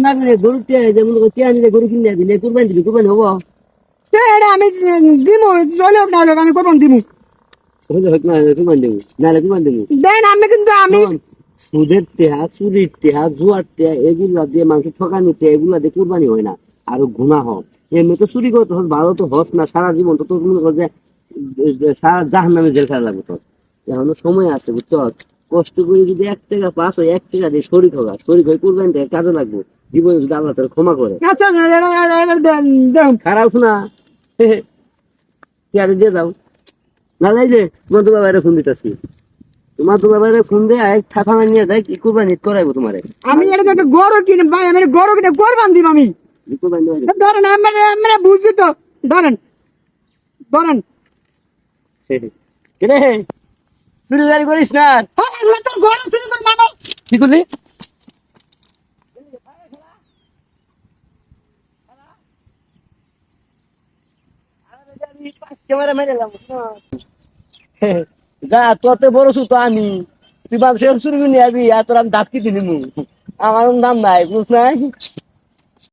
না করে গরু যেমন আনিলে গরু কিনে দিলে কুরবানি দিবি কুরবানি হবো এটা আমি দিমু চলে হোক না হোক আমি করবো দিমু হলে হোক না কুরবানি দেবো নাহলে কুরবানি দেবো দেন আমি কিন্তু আমি সুদের টেহা চুরির টেহা জুয়ার টেহা এগুলা দিয়ে মানুষ ঠকানি টেহা এগুলা দিয়ে কুরবানি হয় না আরো গুনাহ হয় এমনি তো চুরি করতে হস ভালো তো হস না সারা জীবন তো তোর মনে কর যে সারা জাহান্নামে জেল খাটা লাগবে তোর এখনো সময় আছে বুঝছো কষ্ট করে যদি 1 টাকা পাস হয় 1 টাকা দিয়ে শরীর হয়ে কুরবানি দেয় কাজে লাগবে জীবনে যদি আল্লাহ তোর ক্ষমা করে আচ্ছা দেন খারাপ না কে দিয়ে দাও না এই যে তোমার দুলা বাইরে ফোন দিতেছি তোমার দুলা বাইরে ফোন দিয়ে এক থানা নিয়ে যায় কি কুরবানি করাইবো তোমারে আমি এটা একটা গরু কিনে ভাই আমি গরু কিনে কোরবান দিব আমি কুরবানি দেওয়া ধরেন আমরা বুঝছি তো ধরেন ধরেন কেনে চুরি দাঁড়ি করিস না তোর গরু চুরি করে মারবো কি করলি যা তোতে বড় ছু তো আমি তুই ভাবছিস চুরি করে নিয়ে আবি আর তোর আমি দাঁত কি দিলি আমার দাম নাই বুঝ নাই